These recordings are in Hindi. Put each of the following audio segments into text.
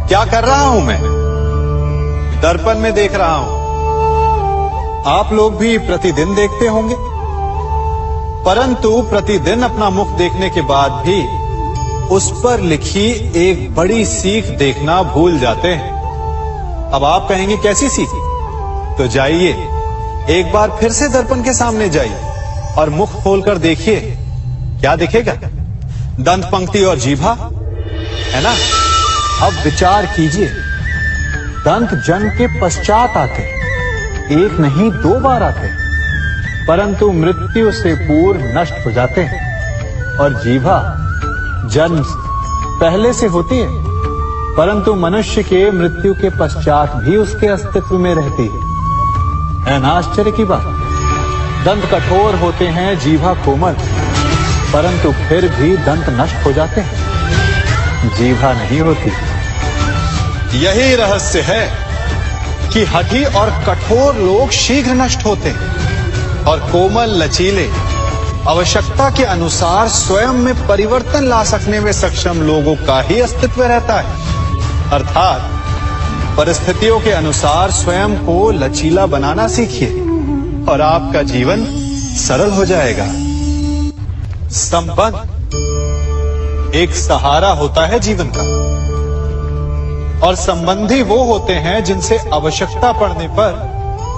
क्या कर रहा हूं मैं? दर्पण में देख रहा हूं। आप लोग भी प्रतिदिन देखते होंगे, परंतु प्रतिदिन अपना मुख देखने के बाद भी उस पर लिखी एक बड़ी सीख देखना भूल जाते हैं। अब आप कहेंगे कैसी सीख? तो जाइए, एक बार फिर से दर्पण के सामने जाइए और मुख खोलकर देखिए, क्या दिखेगा? दंत पंक्ति और जीभा, है ना? अब विचार कीजिए, दंत जन्म के पश्चात आते, एक नहीं 2 बार आते, परंतु मृत्यु से पूर्व नष्ट हो जाते हैं। और जीभा जन्म पहले से होती है, परंतु मनुष्य के मृत्यु के पश्चात भी उसके अस्तित्व में रहती है ना आश्चर्य की बात? दंत कठोर होते हैं, जीभा कोमल, परंतु फिर भी दंत नष्ट हो जाते हैं, जीभा नहीं होती। यही रहस्य है कि हठी और कठोर लोग शीघ्र नष्ट होते हैं और कोमल लचीले आवश्यकता के अनुसार स्वयं में परिवर्तन ला सकने में सक्षम लोगों का ही अस्तित्व रहता है। अर्थात परिस्थितियों के अनुसार स्वयं को लचीला बनाना सीखिए और आपका जीवन सरल हो जाएगा। संबंध एक सहारा होता है जीवन का, और संबंधी वो होते हैं जिनसे आवश्यकता पड़ने पर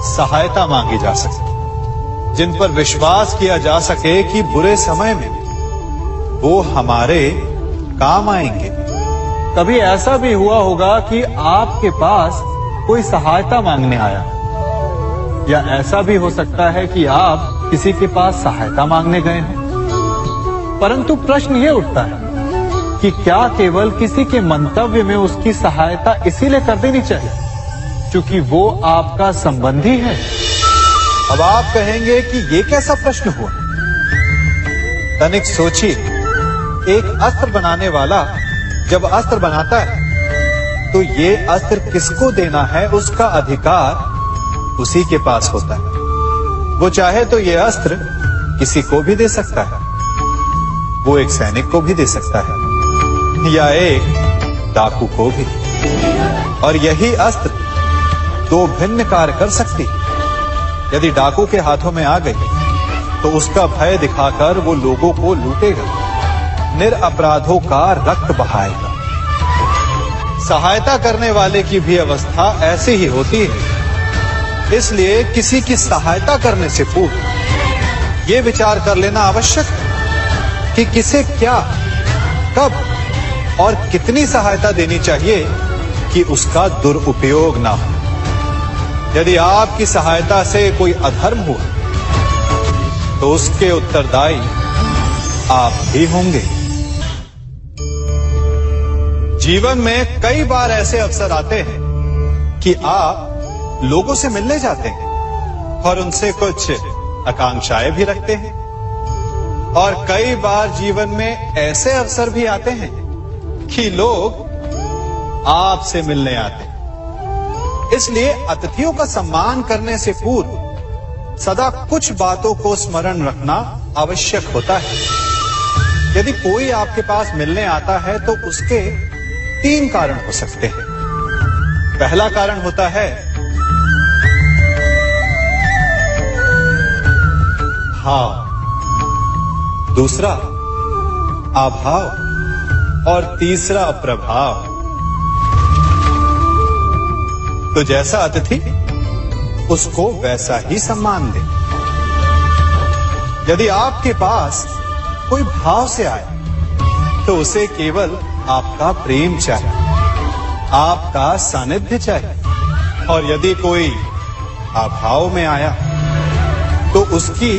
सहायता मांगी जा सके, जिन पर विश्वास किया जा सके कि बुरे समय में वो हमारे काम आएंगे। कभी ऐसा भी हुआ होगा कि आपके पास कोई सहायता मांगने आया, या ऐसा भी हो सकता है कि आप किसी के पास सहायता मांगने गए हैं, परंतु प्रश्न ये उठता है कि क्या केवल किसी के मंतव्य में उसकी सहायता इसीलिए कर देनी चाहिए क्योंकि वो आपका संबंधी है? अब आप कहेंगे कि ये कैसा प्रश्न हुआ? तनिक सोचिए, एक अस्त्र बनाने वाला जब अस्त्र बनाता है तो ये अस्त्र किसको देना है उसका अधिकार उसी के पास होता है। वो चाहे तो ये अस्त्र किसी को भी दे सकता है, वो एक सैनिक को भी दे सकता है या एक डाकू को भी, और यही अस्त्र 2 भिन्न कार्य कर सकती है। यदि डाकू के हाथों में आ गई तो उसका भय दिखाकर वो लोगों को लूटेगा, निरपराधों का रक्त बहाएगा। सहायता करने वाले की भी अवस्था ऐसी ही होती है। इसलिए किसी की सहायता करने से पूर्व ये विचार कर लेना आवश्यक है कि किसे क्या, कब और कितनी सहायता देनी चाहिए कि उसका दुरुपयोग ना हो। यदि आपकी सहायता से कोई अधर्म हुआ तो उसके उत्तरदायी आप ही होंगे। जीवन में कई बार ऐसे अवसर आते हैं कि आप लोगों से मिलने जाते हैं और उनसे कुछ आकांक्षाएं भी रखते हैं, और कई बार जीवन में ऐसे अवसर भी आते हैं कि लोग आपसे मिलने आते हैं। इसलिए अतिथियों का सम्मान करने से पूर्व सदा कुछ बातों को स्मरण रखना आवश्यक होता है। यदि कोई आपके पास मिलने आता है तो उसके 3 कारण हो सकते हैं। पहला कारण होता है भाव, दूसरा अभाव और तीसरा प्रभाव। तो जैसा अतिथि उसको वैसा ही सम्मान दे। यदि आपके पास कोई भाव से आए तो उसे केवल आपका प्रेम चाहिए, आपका सानिध्य चाहिए, और यदि कोई अभाव में आया तो उसकी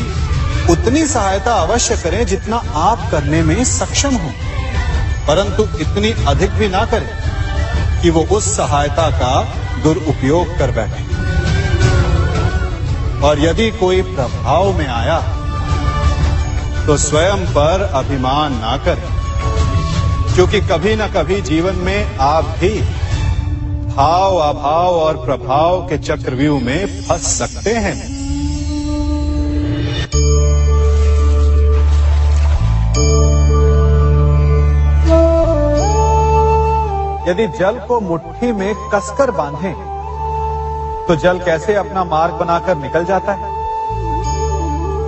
उतनी सहायता अवश्य करें जितना आप करने में सक्षम हो, परंतु इतनी अधिक भी ना करें कि वो उस सहायता का दुरुपयोग कर बैठे। और यदि कोई प्रभाव में आया तो स्वयं पर अभिमान ना करें, क्योंकि कभी ना कभी जीवन में आप भी भाव, अभाव और प्रभाव के चक्रव्यूह में फंस सकते हैं। यदि जल को मुट्ठी में कसकर बांधें, तो जल कैसे अपना मार्ग बनाकर निकल जाता है?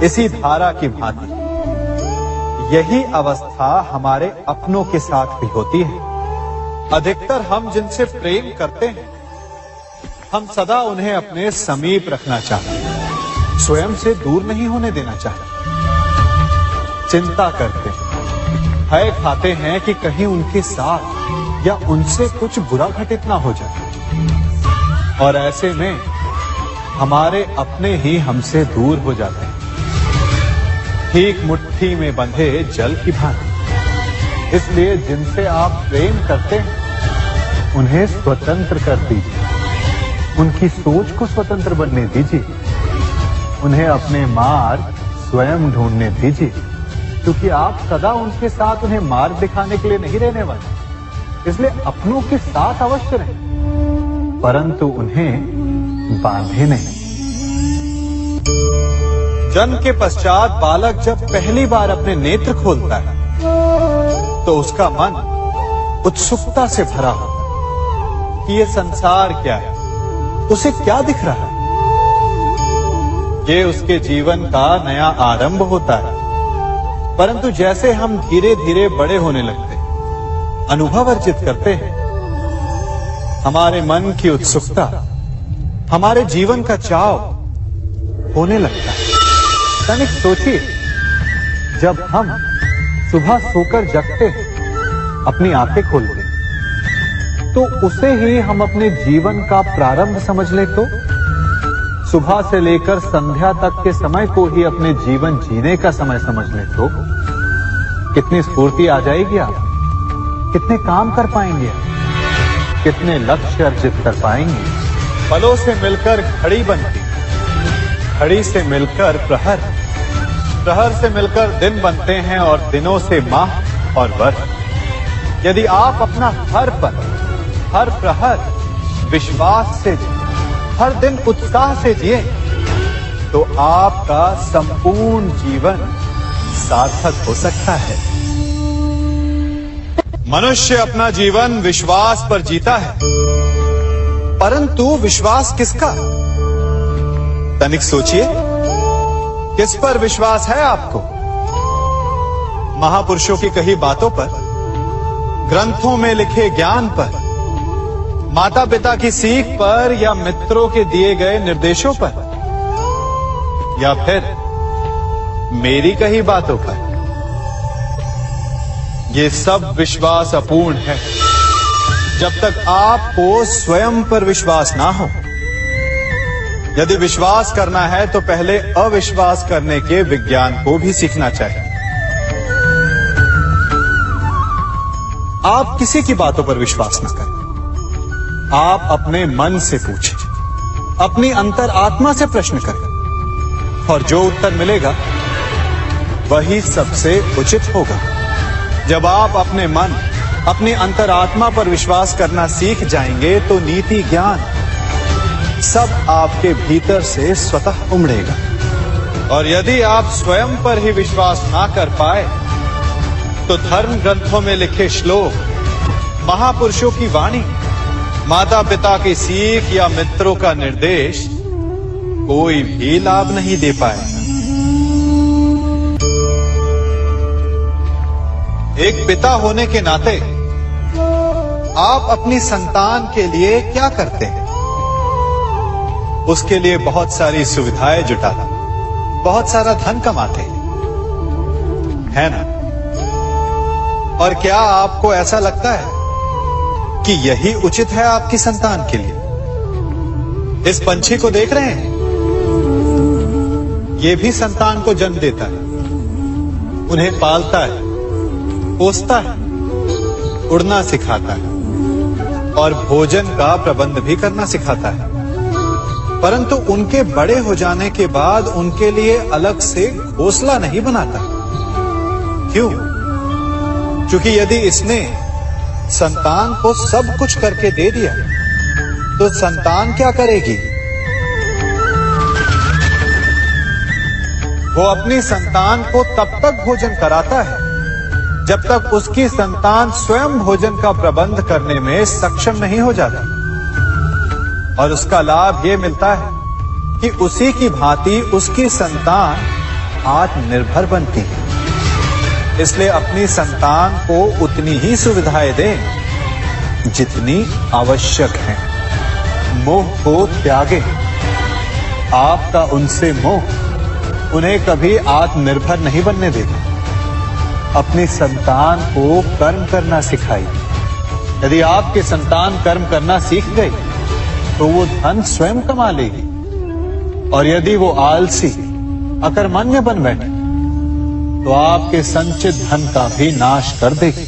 इसी धारा की भांति यही अवस्था हमारे अपनों के साथ भी होती है। अधिकतर हम जिनसे प्रेम करते हैं, हम सदा उन्हें अपने समीप रखना चाहते हैं, स्वयं से दूर नहीं होने देना चाहते। चिंता करते हैं, भय खाते हैं कि कहीं उनके साथ या उनसे कुछ बुरा घटित ना हो जाए, और ऐसे में हमारे अपने ही हमसे दूर हो जाते हैं, ठीक मुट्ठी में बंधे जल की भांति। इसलिए जिनसे आप प्रेम करते हैं, उन्हें स्वतंत्र कर दीजिए, उनकी सोच को स्वतंत्र बनने दीजिए, उन्हें अपने मार्ग स्वयं ढूंढने दीजिए, क्योंकि आप सदा उनके साथ उन्हें मार्ग दिखाने के लिए नहीं रहने वाले। इसलिए अपनों के साथ अवश्य रहें, परंतु उन्हें बांधे नहीं। जन्म के पश्चात बालक जब पहली बार अपने नेत्र खोलता है, तो उसका मन उत्सुकता से भरा होता है कि ये संसार क्या है, उसे क्या दिख रहा है। ये उसके जीवन का नया आरंभ होता है। परंतु जैसे हम धीरे धीरे बड़े होने लगते हैं, अनुभव अर्जित करते हैं, हमारे मन की उत्सुकता, हमारे जीवन का चाव होने लगता है। तनिक सोचिए, जब हम सुबह सोकर जगते हैं, अपनी आंखें खोलते हैं, तो उसे ही हम अपने जीवन का प्रारंभ समझ ले, तो सुबह से लेकर संध्या तक के समय को ही अपने जीवन जीने का समय समझ ले, तो कितनी स्फूर्ति आ जाएगी। आप कितने काम कर पाएंगे, कितने लक्ष्य अर्जित कर पाएंगे। फलों से मिलकर घड़ी बनती, घड़ी से मिलकर प्रहर, प्रहर से मिलकर दिन बनते हैं, और दिनों से माह और वर्ष। यदि आप अपना हर पल, हर प्रहर विश्वास से जिए, हर दिन उत्साह से जिए, तो आपका संपूर्ण जीवन सार्थक हो सकता है। मनुष्य अपना जीवन विश्वास पर जीता है, परंतु विश्वास किसका? तनिक सोचिए, किस पर विश्वास है आपको? महापुरुषों की कही बातों पर, ग्रंथों में लिखे ज्ञान पर, माता पिता की सीख पर, या मित्रों के दिए गए निर्देशों पर, या फिर मेरी कही बातों पर? ये सब विश्वास अपूर्ण है जब तक आपको स्वयं पर विश्वास ना हो। यदि विश्वास करना है तो पहले अविश्वास करने के विज्ञान को भी सीखना चाहिए। आप किसी की बातों पर विश्वास न करें, आप अपने मन से पूछें, अपनी अंतर आत्मा से प्रश्न करें, और जो उत्तर मिलेगा वही सबसे उचित होगा। जब आप अपने मन, अपनी अंतरात्मा पर विश्वास करना सीख जाएंगे, तो नीति ज्ञान सब आपके भीतर से स्वतः उमड़ेगा। और यदि आप स्वयं पर ही विश्वास ना कर पाए, तो धर्म ग्रंथों में लिखे श्लोक, महापुरुषों की वाणी, माता पिता की सीख या मित्रों का निर्देश कोई भी लाभ नहीं दे पाएगा। एक पिता होने के नाते आप अपनी संतान के लिए क्या करते हैं? उसके लिए बहुत सारी सुविधाएं जुटाते, बहुत सारा धन कमाते है ना? और क्या आपको ऐसा लगता है कि यही उचित है आपकी संतान के लिए? इस पंछी को देख रहे हैं, ये भी संतान को जन्म देता है, उन्हें पालता है, पोसता है, उड़ना सिखाता है, और भोजन का प्रबंध भी करना सिखाता है। परंतु उनके बड़े हो जाने के बाद उनके लिए अलग से घोंसला नहीं बनाता। क्यों? क्योंकि यदि इसने संतान को सब कुछ करके दे दिया, तो संतान क्या करेगी? वो अपनी संतान को तब तक भोजन कराता है जब तक उसकी संतान स्वयं भोजन का प्रबंध करने में सक्षम नहीं हो जाती। और उसका लाभ यह मिलता है कि उसी की भांति उसकी संतान आत्मनिर्भर बनती है। इसलिए अपनी संतान को उतनी ही सुविधाएं दें जितनी आवश्यक है। मोह को त्यागें। आपका उनसे मोह उन्हें कभी आत्मनिर्भर नहीं बनने देगा। अपनी संतान को कर्म करना सिखाइए। यदि आपकी संतान कर्म करना सीख गई तो वो धन स्वयं कमा लेगी। और यदि वो आलसी अकर्मण्य बन बैठे तो आपके संचित धन का भी नाश कर देगी।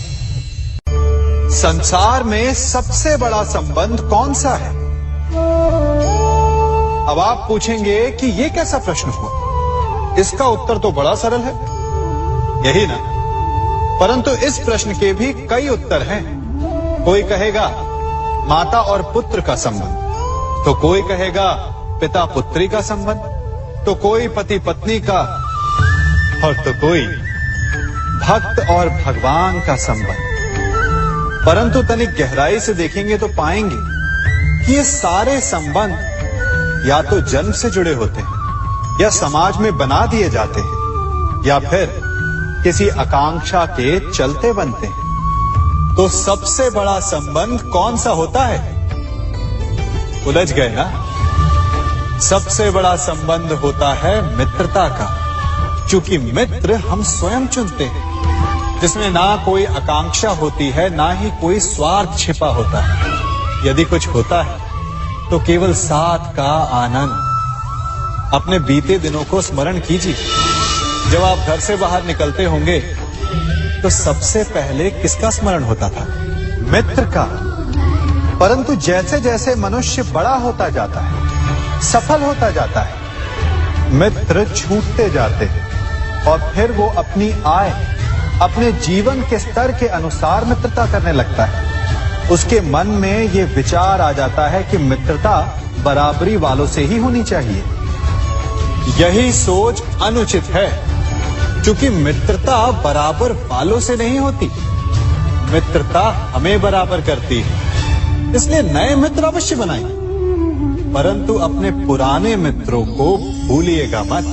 संसार में सबसे बड़ा संबंध कौन सा है? अब आप पूछेंगे कि यह कैसा प्रश्न हुआ? इसका उत्तर तो बड़ा सरल है, यही ना? परंतु इस प्रश्न के भी कई उत्तर हैं। कोई कहेगा माता और पुत्र का संबंध, तो कोई कहेगा पिता पुत्री का संबंध, तो कोई पति पत्नी का, और तो कोई भक्त और भगवान का संबंध। परंतु तनिक गहराई से देखेंगे तो पाएंगे कि ये सारे संबंध या तो जन्म से जुड़े होते हैं, या समाज में बना दिए जाते हैं, या फिर किसी आकांक्षा के चलते बनते हैं। तो सबसे बड़ा संबंध कौन सा होता है? उलझ गए ना? सबसे बड़ा संबंध होता है मित्रता का, क्योंकि मित्र हम स्वयं चुनते हैं, जिसमें ना कोई आकांक्षा होती है, ना ही कोई स्वार्थ छिपा होता है। यदि कुछ होता है तो केवल साथ का आनंद। अपने बीते दिनों को स्मरण कीजिए। जब आप घर से बाहर निकलते होंगे तो सबसे पहले किसका स्मरण होता था? मित्र का। परंतु जैसे जैसे मनुष्य बड़ा होता जाता है, सफल होता जाता है, मित्र छूटते जाते हैं। और फिर वो अपनी आय, अपने जीवन के स्तर के अनुसार मित्रता करने लगता है। उसके मन में ये विचार आ जाता है कि मित्रता बराबरी वालों से ही होनी चाहिए। यही सोच अनुचित है, क्योंकि मित्रता बराबर वालों से नहीं होती। मित्रता हमें बराबर करती है। इसलिए नए मित्र अवश्य बनाइए, परंतु अपने पुराने मित्रों को भूलिएगा मत।